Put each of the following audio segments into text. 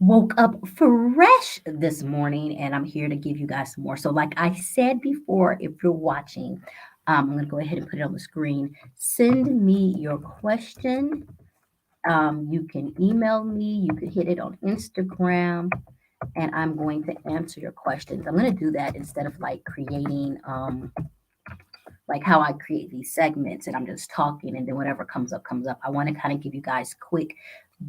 Woke up fresh this morning and I'm here to give you guys some more. So, like I said before, if you're watching, I'm going to go ahead and put it on the screen. Send me your question. You can email me, you can hit it on Instagram, and I'm going to answer your questions. I'm going to do that instead of like creating like how I create these segments and I'm just talking and then whatever comes up comes up. I want to kind of give you guys quick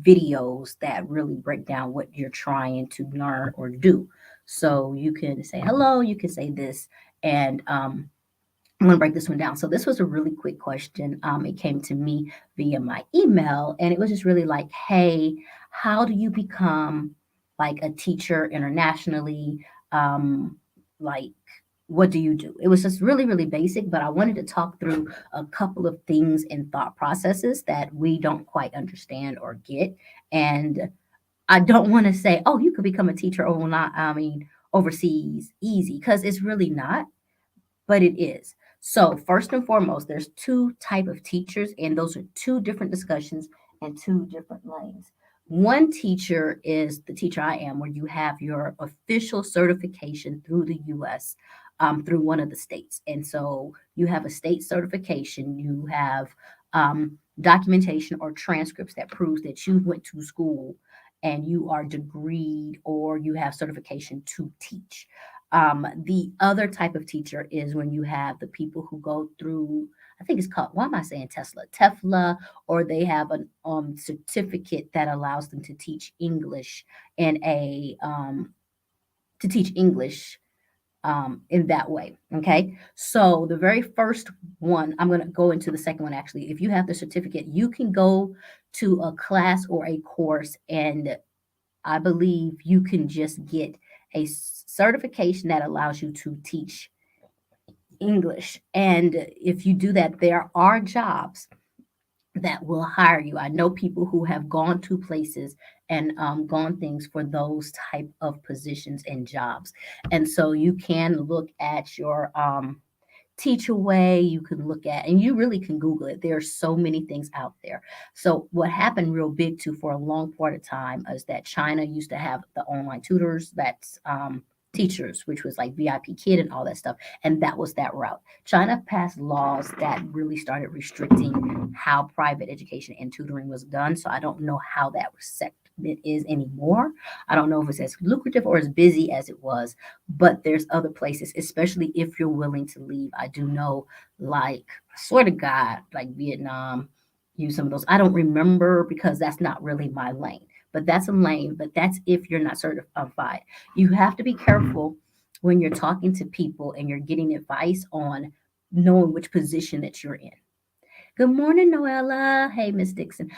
videos that really break down what you're trying to learn or do. So you can say hello, you can say this, and I'm going to break this one down. So this was a really quick question. It came to me via my email, and it was just really like, hey, how do you become like a teacher internationally? Like, what do you do? It was just really, really basic, but I wanted to talk through a couple of things and thought processes that we don't quite understand or get. And I don't want to say, oh, you could become a teacher overseas easy, because it's really not, but it is. So first and foremost, there's two type of teachers, and those are two different discussions and two different lanes. One teacher is the teacher I am, where you have your official certification through the U.S. Through one of the states, and so you have a state certification. You have documentation or transcripts that proves that you went to school and you are degreed or you have certification to teach. The other type of teacher is when you have the people who go through, I think it's called, why am I saying Tesla? TEFLA, or they have a certificate that allows them to teach English in to teach English in that way. Okay. So the very first one, I'm going to go into the second one actually. If you have the certificate, you can go to a class or a course, and I believe you can just get a certification that allows you to teach English. And if you do that, there are jobs that will hire you. I know people who have gone to places and gone things for those type of positions and jobs. And so you can look at your Teach Away, you can look at, and you really can Google it. There are so many things out there. So what happened real big too for a long part of time is that China used to have the online tutors, that's teachers, which was like VIP Kid and all that stuff. And that was that route. China passed laws that really started restricting how private education and tutoring was done. So I don't know how that it is anymore. I don't know if it's as lucrative or as busy as it was, but there's other places, especially if you're willing to leave. I do know, like, I swear to God, like Vietnam, use some of those. I don't remember because that's not really my lane, but that's a lane, but that's if you're not certified. You have to be careful when you're talking to people and you're getting advice on knowing which position that you're in. Good morning, Noella. Hey, Miss Dixon.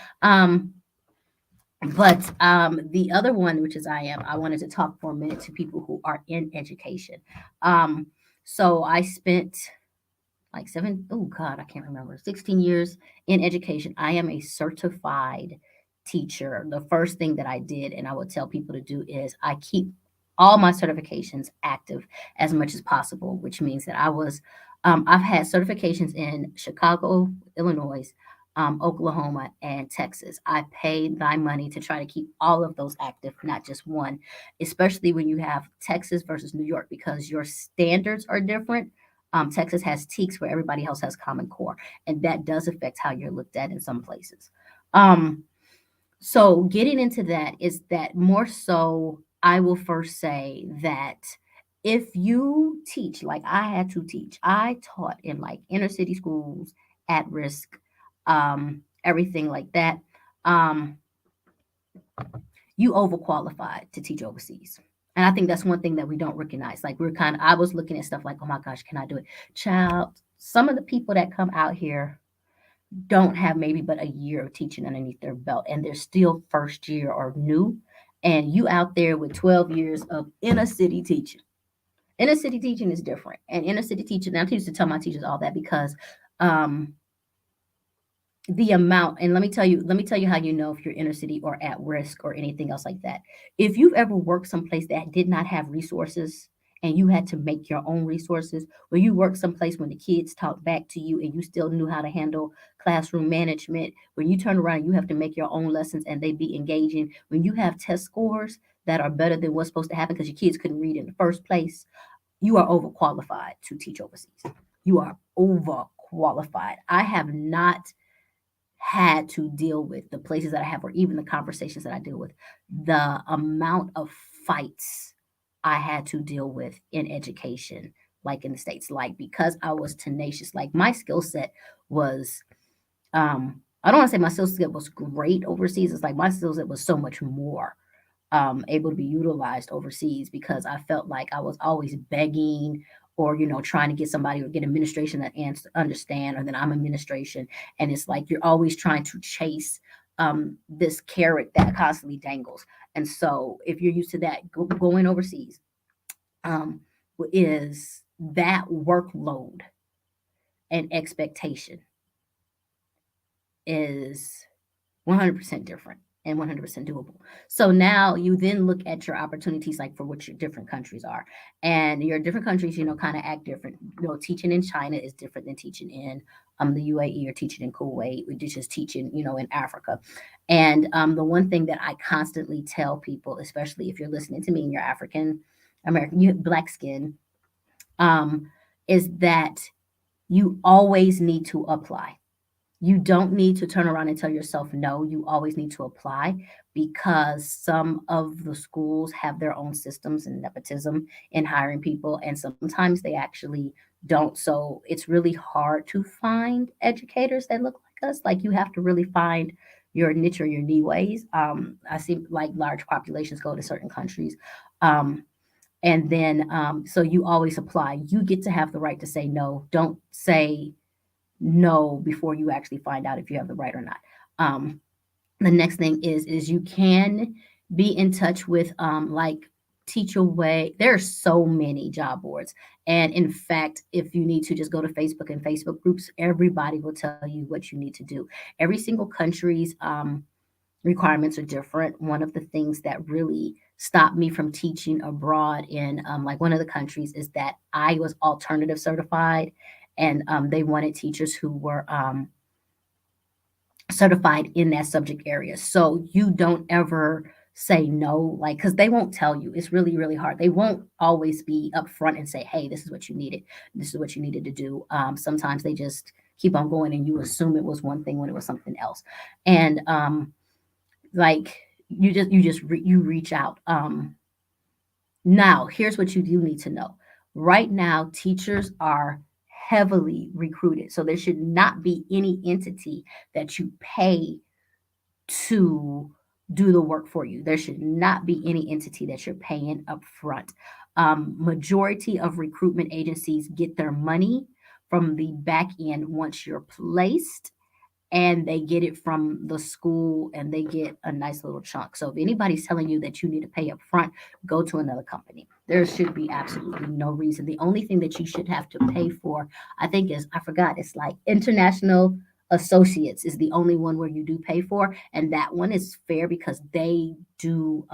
But the other one, which is I wanted to talk for a minute to people who are in education. Um, so I spent like oh God, I can't remember, 16 years in education. I am a certified teacher. The first thing that I did, and I would tell people to do, is I keep all my certifications active as much as possible, which means that I've had certifications in Chicago, Illinois, Oklahoma, and Texas. I paid my money to try to keep all of those active, not just one, especially when you have Texas versus New York, because your standards are different. Texas has TEKS where everybody else has Common Core, and that does affect how you're looked at in some places. Um, so getting into that is that more so, I will first say that if you teach, like I had to teach, I taught in like inner city schools, at risk, everything like that. Um, you overqualified to teach overseas. And I think that's one thing that we don't recognize. Like I was looking at stuff like, oh my gosh, can I do it? Child, some of the people that come out here don't have maybe but a year of teaching underneath their belt, and they're still first year or new. And you out there with 12 years of inner city teaching. Inner city teaching is different. And inner city teaching, I used to tell my teachers all that because um, the amount, and let me tell you how you know if you're inner city or at risk or anything else like that. If you've ever worked someplace that did not have resources and you had to make your own resources, where you worked someplace when the kids talked back to you and you still knew how to handle classroom management, when you turn around, you have to make your own lessons and they be engaging, when you have test scores that are better than what's supposed to happen because your kids couldn't read in the first place, you are overqualified to teach overseas. You are overqualified. I have not had to deal with the places that I have, or even the conversations that I deal with, the amount of fights I had to deal with in education, like in the States, like because I was tenacious, like my skill set was, I don't want to say my skill set was great overseas. It's like my skill set was so much more able to be utilized overseas because I felt like I was always begging or trying to get somebody or get administration that understand, or then I'm administration, and it's like you're always trying to chase this carrot that constantly dangles. And so if you're used to that, going overseas um, is that workload and expectation is 100% different and 100% doable. So now you then look at your opportunities, like for what your different countries are. And your different countries, kind of act different. Teaching in China is different than teaching in the UAE, or teaching in Kuwait, or just teaching, in Africa. And the one thing that I constantly tell people, especially if you're listening to me and you're African American, you black skin, is that you always need to apply. You don't need to turn around and tell yourself no. You always need to apply, because some of the schools have their own systems and nepotism in hiring people, and sometimes they actually don't. So it's really hard to find educators that look like us. Like, you have to really find your niche or your knee ways. I see like large populations go to certain countries. Um, and then so you always apply. You get to have the right to say no. Don't say no before you actually find out if you have the right or not. Um, the next thing is you can be in touch with like Teach Away. There are so many job boards, and in fact, if you need to, just go to Facebook and Facebook groups. Everybody will tell you what you need to do. Every single country's requirements are different. One of the things that really stopped me from teaching abroad in like one of the countries is that I was alternative certified, and they wanted teachers who were certified in that subject area. So you don't ever say no, like, because they won't tell you. It's really, really hard. They won't always be upfront and say, hey, this is what you needed. This is what you needed to do. Sometimes they just keep on going and you assume it was one thing when it was something else. And like you reach out. Now here's what you do need to know. Right now, teachers are heavily recruited, so there should not be any entity that you pay to do the work for you. There should not be any entity that you're paying up front. Majority of recruitment agencies get their money from the back end once you're placed, and they get it from the school, and they get a nice little chunk. So if anybody's telling you that you need to pay up front, go to another company. There should be absolutely no reason. The only thing that you should have to pay for, I think, is, I forgot, it's like International Associates is the only one where you do pay for, and that one is fair because they do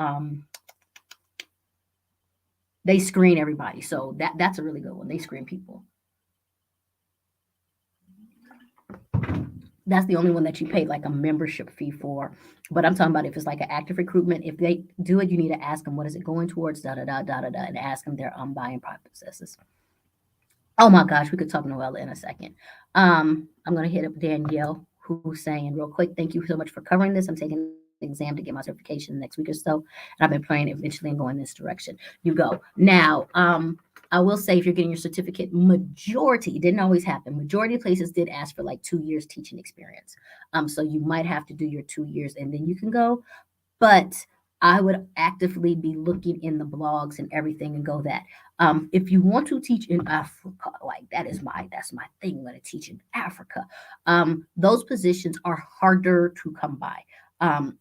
they screen everybody. So that's a really good one. They screen people. That's the only one that you pay like a membership fee for. But I'm talking about if it's like an active recruitment, if they do it, you need to ask them, what is it going towards, da da da da da da, and ask them their buying processes. Oh my gosh, we could talk Noella in a second. I'm gonna hit up Danielle, who's saying real quick, thank you so much for covering this. I'm taking an exam to get my certification next week or so, and I've been planning eventually and going this direction. You go now. I will say, if you're getting your certificate, majority, it didn't always happen. Majority of places did ask for like 2 years teaching experience. So you might have to do your 2 years and then you can go. But I would actively be looking in the blogs and everything and go that. If you want to teach in Africa, like that's my thing. I'm going to teach in Africa. Those positions are harder to come by.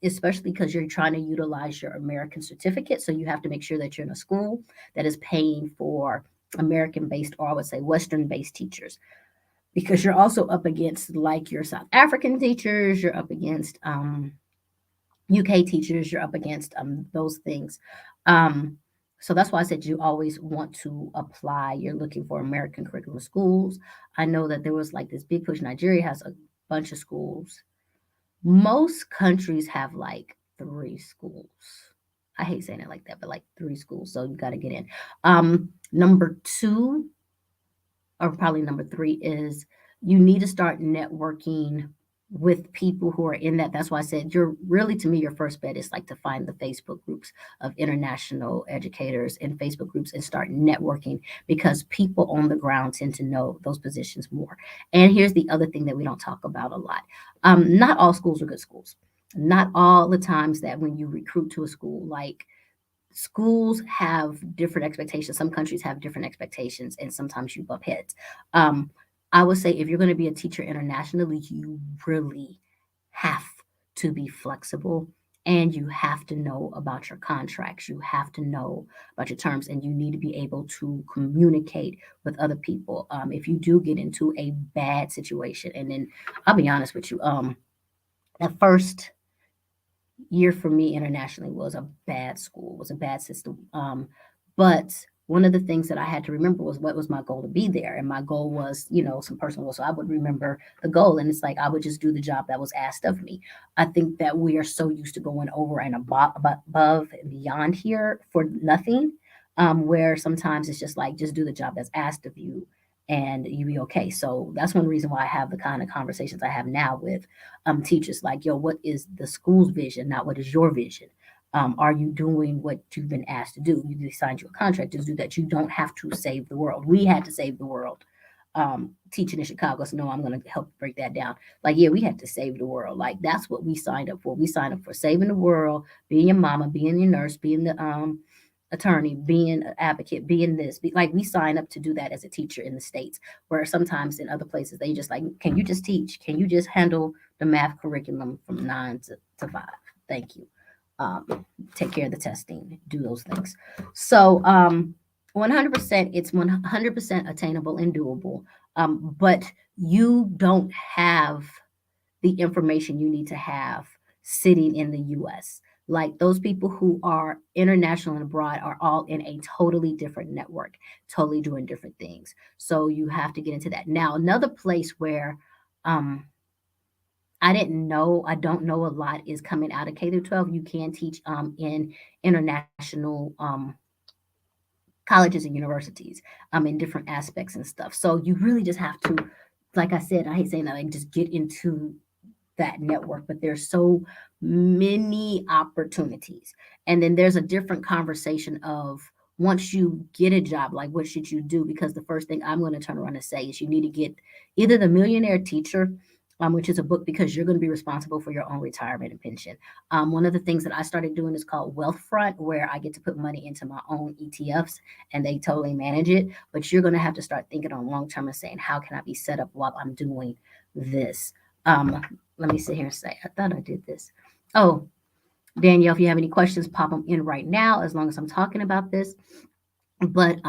Especially because you're trying to utilize your American certificate. So you have to make sure that you're in a school that is paying for American based, or I would say Western based teachers, because you're also up against like your South African teachers, you're up against UK teachers, you're up against those things. Um, So that's why I said you always want to apply. You're looking for American curriculum schools. I know that there was like this big push. Nigeria has a bunch of schools. Most countries have like three schools. I hate saying it like that, but like three schools. So you got to get in. Number two, or probably number three, is you need to start networking with people who are in that. That's why I said you're really, to me, your first bet is like to find the Facebook groups of international educators and Facebook groups and start networking, because people on the ground tend to know those positions more. And here's the other thing that we don't talk about a lot. Not all schools are good schools. Not all the times that when you recruit to a school, like, schools have different expectations. Some countries have different expectations, and sometimes you bump heads. Um, I would say if you're going to be a teacher internationally, you really have to be flexible, and you have to know about your contracts. You have to know about your terms, and you need to be able to communicate with other people. If you do get into a bad situation, and then I'll be honest with you, at first year for me internationally was a bad school, was a bad system. But one of the things that I had to remember was what was my goal to be there. And my goal was, some personal goals. So I would remember the goal. And it's like I would just do the job that was asked of me. I think that we are so used to going over and above and beyond here for nothing, where sometimes it's just like, just do the job that's asked of you and you be okay. So that's one reason why I have the kind of conversations I have now with teachers, like, yo, what is the school's vision, not what is your vision? Are you doing what you've been asked to do? You signed you a contract to do that. You don't have to save the world. We had to save the world. Teaching in Chicago, so no, I'm going to help break that down. Like, yeah, we had to save the world. Like, that's what we signed up for. We signed up for saving the world, being your mama, being your nurse, being the attorney, being an advocate, being this. Like, we sign up to do that as a teacher in the States, where sometimes in other places they just like, can you just teach? Can you just handle the math curriculum from 9 to 5? Thank you. Take care of the testing, do those things. So 100%, it's 100% attainable and doable. But you don't have the information you need to have sitting in the US. Like, those people who are international and abroad are all in a totally different network, totally doing different things. So you have to get into that. Now, another place where um, I don't know a lot is coming out of K through 12. You can teach in international colleges and universities in different aspects and stuff. So you really just have to, like I said, I hate saying that, like, just get into that network, but there's so many opportunities. And then there's a different conversation of, once you get a job, like, what should you do? Because the first thing I'm going to turn around and say is you need to get either the Millionaire Teacher, which is a book, because you're going to be responsible for your own retirement and pension. One of the things that I started doing is called Wealthfront, where I get to put money into my own ETFs and they totally manage it. But you're going to have to start thinking on long term and saying, how can I be set up while I'm doing this? Let me sit here and say, I thought I did this. Oh, Danielle, if you have any questions, pop them in right now, as long as I'm talking about this. But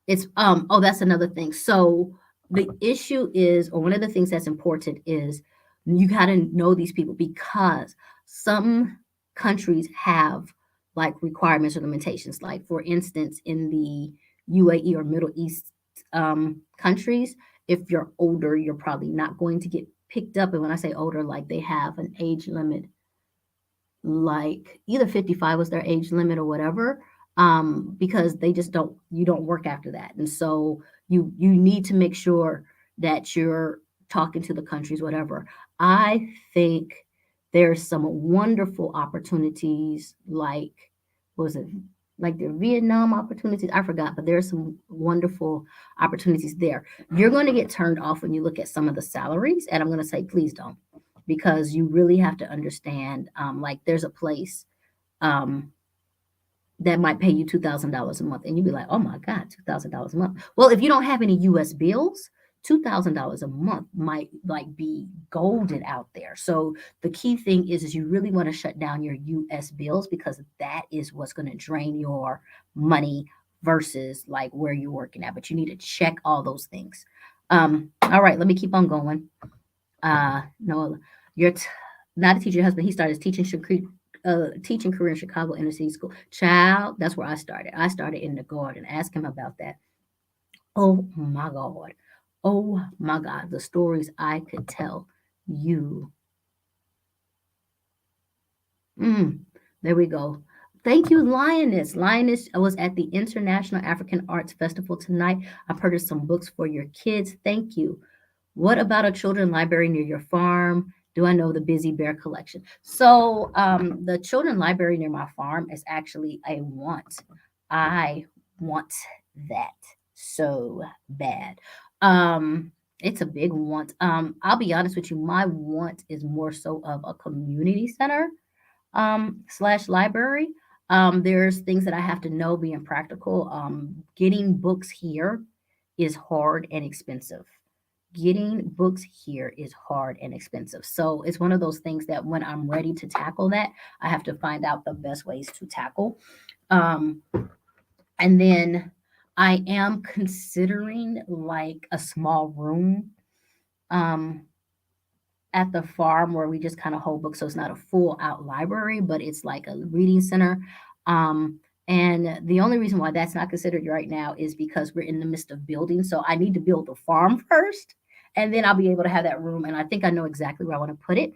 it's oh, that's another thing. So the issue is, or one of the things that's important is, you got to know these people, because some countries have like requirements or limitations. Like, for instance, in the UAE or Middle East countries, if you're older, you're probably not going to get picked up. And when I say older, like, they have an age limit, like either 55 was their age limit or whatever, because they just don't, you don't work after that. And so you need to make sure that you're talking to the countries, whatever. I think there's some wonderful opportunities, like, what was it, like the Vietnam opportunities, I forgot, but there's some wonderful opportunities there. You're going to get turned off when you look at some of the salaries, and I'm going to say, please don't, because you really have to understand, like, there's a place um, that might pay you $2,000 a month, and you'd be like, oh my God, $2,000 a month. Well, if you don't have any US bills, $2,000 a month might like be golden out there. So the key thing is you really want to shut down your US bills, because that is what's going to drain your money versus like where you're working at. But you need to check all those things. All right, let me keep on going. No, you're not a teacher. Your husband, he started teaching a teaching career in Chicago inner city school. Child, that's where I started. I started in the garden. Ask him about that. Oh my God. Oh my God. The stories I could tell you. Mm, there we go. Thank you, Lioness. Lioness was at the International African Arts Festival tonight. I purchased some books for your kids. Thank you. What about a children library near your farm? Do I know the Busy Bear collection? So, the children library near my farm is actually a want. I want that so bad. It's a big want. I'll be honest with you, my want is more so of a community center slash library. There's things that I have to know being practical. Getting books here is hard and expensive. Getting books here is hard and expensive. So it's one of those things that when I'm ready to tackle that, I have to find out the best ways to tackle. Um, and then I am considering like a small room. Um, at the farm where we just kind of hold books. So it's not a full out library, but it's like a reading center. Um, and the only reason why that's not considered right now is because we're in the midst of building. So I need to build the farm first, and then I'll be able to have that room. And I think I know exactly where I want to put it.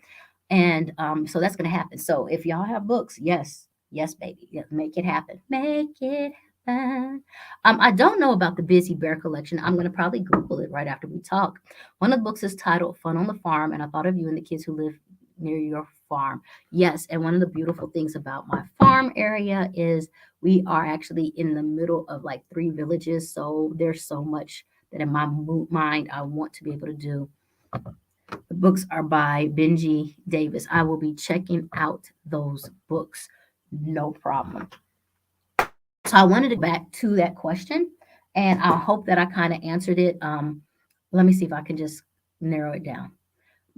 And so that's going to happen. So if y'all have books, yes, yes, baby, yeah, make it happen. Make it happen. I don't know about the Busy Bear collection. I'm going to probably Google it right after we talk. One of the books is titled Fun on the Farm, and I thought of you and the kids who live near your farm. Yes, and one of the beautiful things about my farm area is we are actually in the middle of like three villages, so there's so much that in my mind I want to be able to do. The books are by Benji Davis. I will be checking out those books, no problem. So I wanted to go back to that question, and I hope that I kind of answered it. Let me see if I can just narrow it down.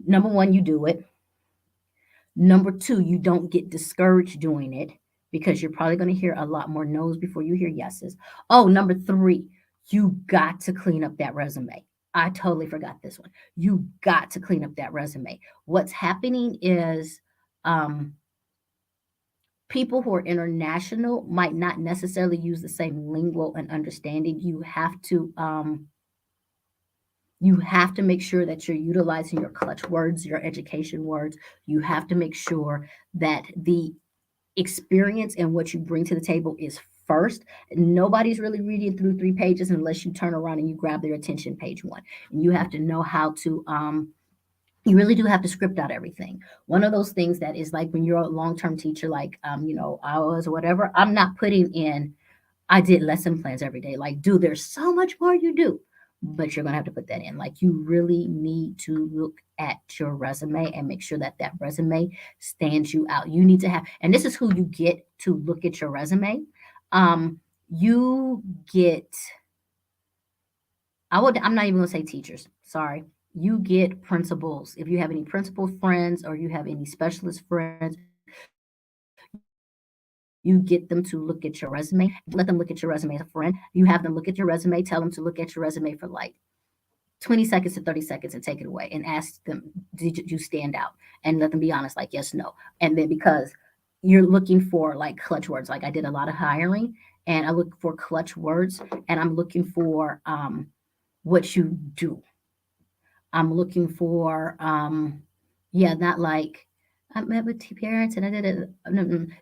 Number one, you do it. Number two, you don't get discouraged doing it because you're probably going to hear a lot more no's before you hear yeses. Oh, number three, you got to clean up that resume. I totally forgot this one. You got to clean up that resume. What's happening is um, people who are international might not necessarily use the same lingual and understanding. You have to make sure that you're utilizing your clutch words, your education words. You have to make sure that the experience and what you bring to the table is first. Nobody's really reading through 3 pages unless you turn around and you grab their attention page one. And you have to know how to you really do have to script out everything. One of those things that is like when you're a long-term teacher, like I was or whatever, I'm not putting in I did lesson plans every day. Like, dude, there's so much more you do, but you're gonna have to put that in. Like, you really need to look at your resume and make sure that that resume stands you out. You need to have, and this is who you get to look at your resume. You get, I'm not even gonna say teachers. Sorry. You get principals. If you have any principal friends or you have any specialist friends, you get them to look at your resume, let them look at your resume as a friend. You have them look at your resume, tell them to look at your resume for like 20 seconds to 30 seconds and take it away and ask them, did you stand out? And let them be honest, like, yes, no. And then because you're looking for like clutch words, like I did a lot of hiring and I look for clutch words and I'm looking for what you do. I'm looking for, yeah, not like I met with parents and I did it.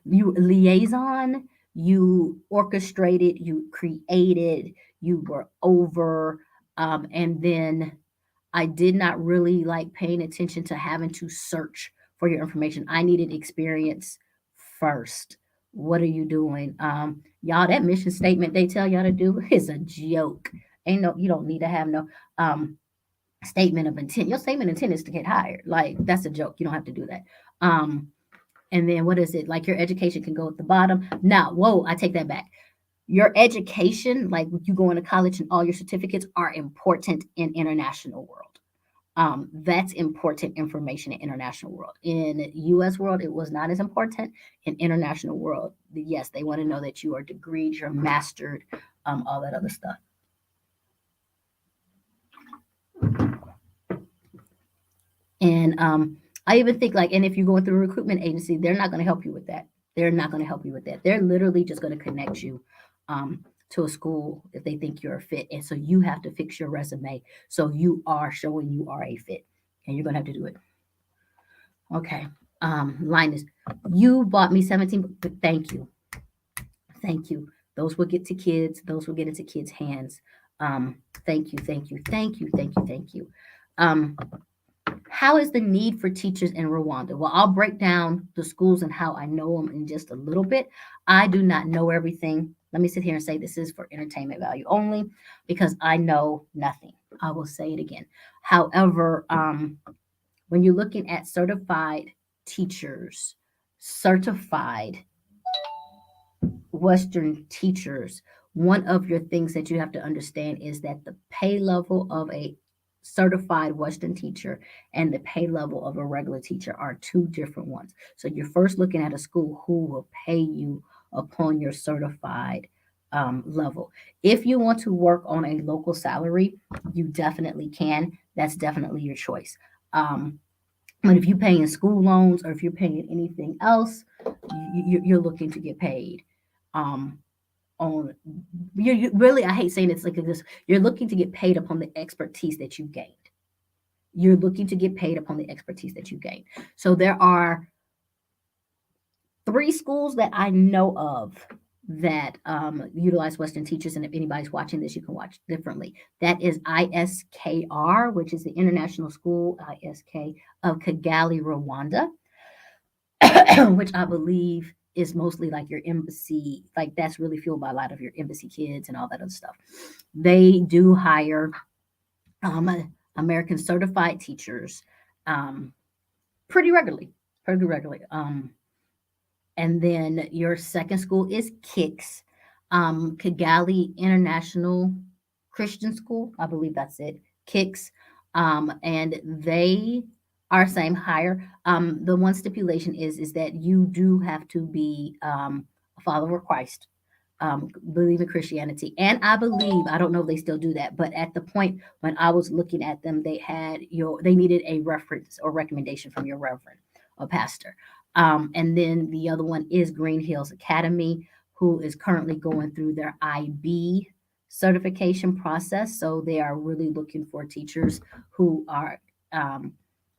You liaison, you orchestrated, you created, you were over, and then I did not really like paying attention to having to search for your information. I needed experience first. What are you doing? Y'all, that mission statement they tell y'all to do is a joke. Ain't no, you don't need to have no statement of intent. Your statement of intent is to get hired. Like that's a joke. You don't have to do that. Um, and then what is it? Like your education can go at the bottom. Now, whoa, I take that back. Your education, like you go into college and all your certificates are important in international world. That's important information in international world. In U.S. world, it was not as important. In international world, yes, they want to know that you are degreed, you're mastered, all that other stuff. And I even think like, and if you're going through a recruitment agency, they're not going to help you with that. They're not going to help you with that. They're literally just going to connect you to a school if they think you're a fit. And so you have to fix your resume so you are showing you are a fit, and you're going to have to do it. Okay. Linus, you bought me 17, but thank you. Thank you. Those will get to kids. Those will get into kids' hands. Thank you, thank you, thank you, thank you, thank you. Um, how is the need for teachers in Rwanda? Well, I'll break down the schools and how I know them in just a little bit. I do not know everything. Let me sit here and say this is for entertainment value only because I know nothing. I will say it again. However, when you're looking at certified teachers, certified Western teachers, one of your things that you have to understand is that the pay level of a certified Western teacher and the pay level of a regular teacher are two different ones. So you're first looking at a school who will pay you upon your certified level. If you want to work on a local salary, you definitely can. That's definitely your choice. But if you're paying school loans or if you're paying anything else, you're looking to get paid um, on you really, I hate saying it's like this, you're looking to get paid upon the expertise that you gained. You're looking to get paid upon the expertise that you gained. So there are 3 schools that I know of that utilize Western teachers, and if anybody's watching this, you can watch differently. That is ISKR, which is the International School ISK of Kigali, Rwanda, which I believe is mostly like your embassy, like that's really fueled by a lot of your embassy kids and all that other stuff. They do hire American certified teachers um, pretty regularly, pretty regularly. And then your second school is KICS, Kigali International Christian School. I believe that's it. KICS. And they are same higher. The one stipulation is that you do have to be a follower of Christ, believe in Christianity. And I believe, I don't know if they still do that, but at the point when I was looking at them, they needed a reference or recommendation from your reverend or pastor. And then the other one is Green Hills Academy, who is currently going through their IB certification process. So they are really looking for teachers who are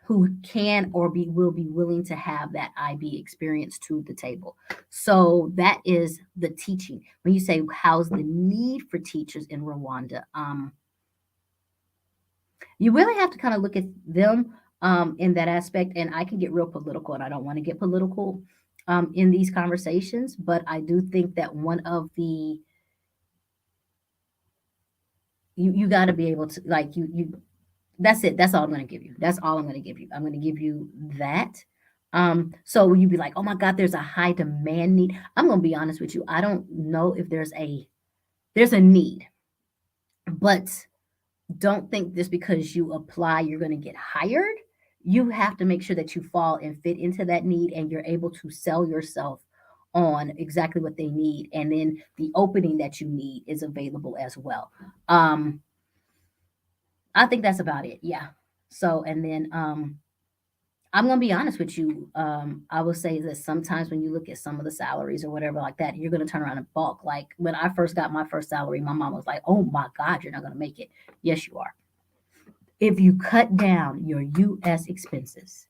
who can or will be willing to have that IB experience to the table. So that is the teaching. When you say how's the need for teachers in Rwanda, you really have to kind of look at them in that aspect. And I can get real political, and I don't want to get political in these conversations, but I do think that one of the you got to be able to like you that's it. That's all I'm going to give you. That's all I'm going to give you. I'm going to give you that. So you'd be like, oh my God, there's a high demand need. I'm going to be honest with you. I don't know if there's a need, but don't think just because you apply, you're going to get hired. You have to make sure that you fall and fit into that need and you're able to sell yourself on exactly what they need. And then the opening that you need is available as well. I think that's about it. Yeah. So, and then I'm gonna be honest with you. I will say that sometimes when you look at some of the salaries or whatever like that, you're gonna turn around and balk. Like when I first got my first salary, my mom was like, "Oh my God, you're not gonna make it." Yes, you are. If you cut down your U.S. expenses,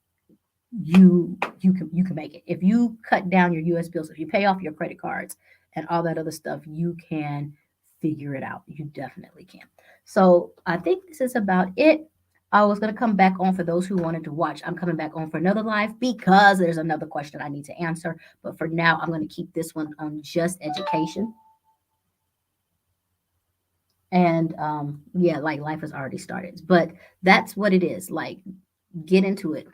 you can make it. If you cut down your U.S. bills, if you pay off your credit cards and all that other stuff, you can figure it out. You definitely can. So I think this is about it. I was going to come back on for those who wanted to watch. I'm coming back on for another live because there's another question I need to answer. But for now, I'm going to keep this one on just education. And yeah, like life has already started. But that's what it is. Like, get into it.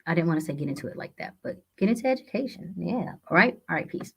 I didn't want to say get into it like that, but get into education. Yeah. All right. All right. Peace.